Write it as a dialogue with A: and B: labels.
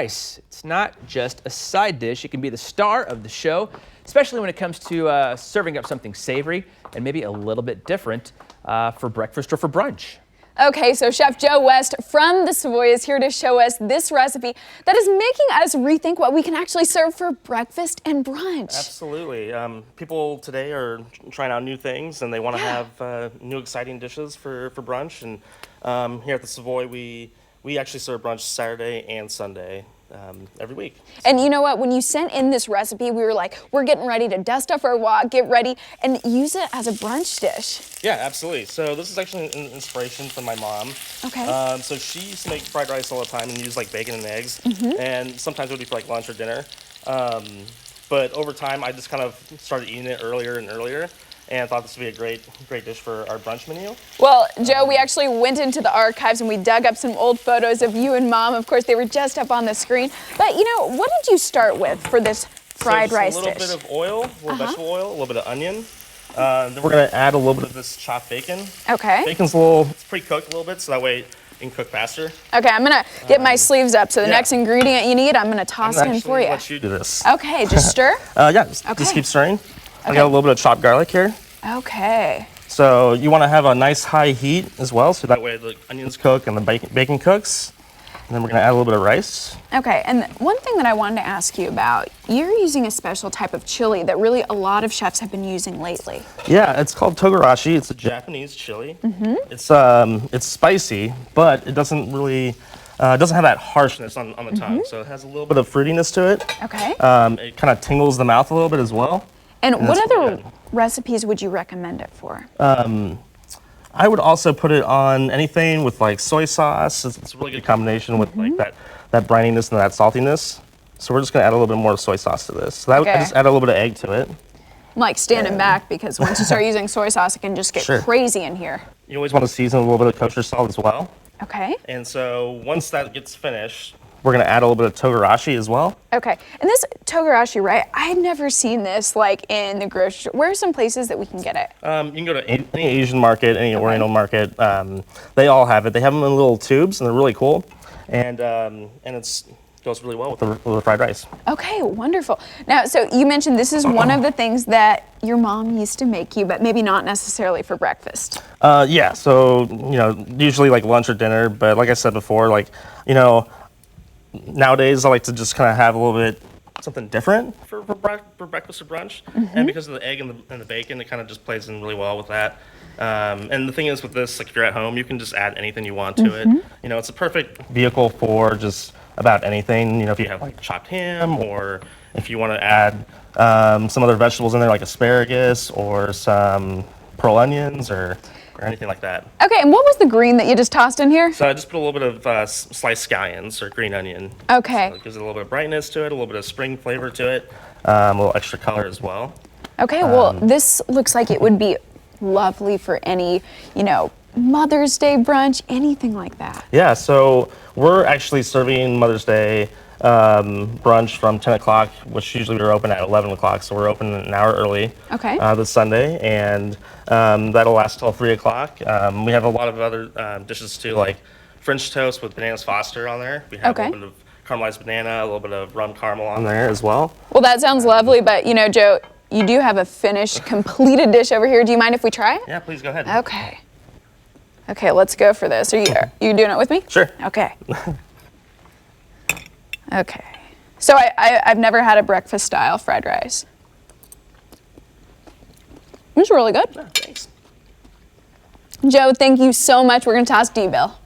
A: rice. It's not just a side dish. It can be the star of the show, especially when it comes to serving up something savory and maybe a little bit different for breakfast or for brunch.
B: Okay, so Chef Joe West from the Savoy is here to show us this recipe that is making us rethink what we can actually serve for breakfast and brunch.
C: Absolutely. People today are trying out new things and they want to have new exciting dishes for brunch. And here at the Savoy, we actually serve brunch Saturday and Sunday every week.
B: And you know what? When you sent in this recipe, we were like, we're getting ready to dust off our wok, get ready, and use it as a brunch dish.
C: Yeah, absolutely. So this is actually an inspiration from my mom.
B: Okay.
C: So she used to make fried rice all the time and use like bacon and eggs. And sometimes it would be for like lunch or dinner. But over time, I just kind of started eating it earlier and earlier. And thought this would be a great dish for our brunch menu.
B: Well, Joe, we actually went into the archives and we dug up some old photos of you and Mom. Of course, they were just up on the screen. But, you know, what did you start with for this fried rice dish?
C: A little bit of oil, a little vegetable oil, a little bit of onion. Then we're going to add a little bit of this chopped bacon.
B: Okay.
C: Bacon's it's pre-cooked a little bit, so that way it can cook faster.
B: Okay, I'm going to get my sleeves up. So the next ingredient you need, I'm going to toss in for you.
C: Let you do this.
B: Okay, just stir?
C: Just keep stirring. I got a little bit of chopped garlic here.
B: Okay.
C: So you want to have a nice high heat as well, so that way the onions cook and the bacon cooks. And then we're going to add a little bit of rice.
B: Okay, and one thing that I wanted to ask you about, you're using a special type of chili that really a lot of chefs have been using lately.
C: Yeah, it's called togarashi. It's a Japanese chili. It's spicy, but it doesn't really doesn't have that harshness on the tongue. So it has a little bit of fruitiness to it.
B: Okay.
C: It kind of tingles the mouth a little bit as well.
B: And what other recipes would you recommend it for?
C: I would also put it on anything with like soy sauce. It's a really good combination with like that brininess and that saltiness. So we're just gonna add a little bit more soy sauce to this. So I just add a little bit of egg to it.
B: I'm like standing back because once you start using soy sauce, it can just get crazy in here.
C: You always want to season a little bit of kosher salt as well.
B: Okay.
C: And so once that gets finished, we're gonna add a little bit of togarashi as well.
B: Okay, and this togarashi, right? I had never seen this like in the grocery store. Where are some places that we can get it?
C: You can go to any Asian market, any Oriental market. They all have it. They have them in little tubes, and they're really cool. And it goes really well with the fried rice.
B: Okay, wonderful. Now, so you mentioned this is one of the things that your mom used to make you, but maybe not necessarily for breakfast.
C: Yeah. So usually like lunch or dinner. But like I said before, like nowadays, I like to just kind of have a little bit something different for breakfast or brunch. And because of the egg and the bacon, it kind of just plays in really well with that. And the thing is with this, like if you're at home, you can just add anything you want to it. It's a perfect vehicle for just about anything. If you have like chopped ham, or if you want to add some other vegetables in there like asparagus or some pearl onions or anything like that.
B: Okay, and what was the green that you just tossed in here?
C: So I just put a little bit of sliced scallions or green onion.
B: Okay.
C: So it gives it a little bit of brightness to it, a little bit of spring flavor to it, a little extra color as well.
B: Okay, well, this looks like it would be lovely for any, Mother's Day brunch, anything like that.
C: Yeah, so we're actually serving Mother's Day brunch from 10 o'clock, which usually we're open at 11 o'clock, so we're open an hour early this Sunday, and that'll last till 3 o'clock. We have a lot of other dishes too, like French toast with bananas Foster on there. We have a little bit of caramelized banana, a little bit of rum caramel on there as well.
B: Well, that sounds lovely, but Joe, you do have a finished, completed dish over here. Do you mind if we try it?
C: Yeah, please go ahead.
B: Okay. Okay, let's go for this. Are you doing it with me?
C: Sure.
B: Okay. Okay. So I've never had a breakfast style fried rice. It's really good.
C: Oh, thanks.
B: Joe, thank you so much. We're going to toss D-Bill.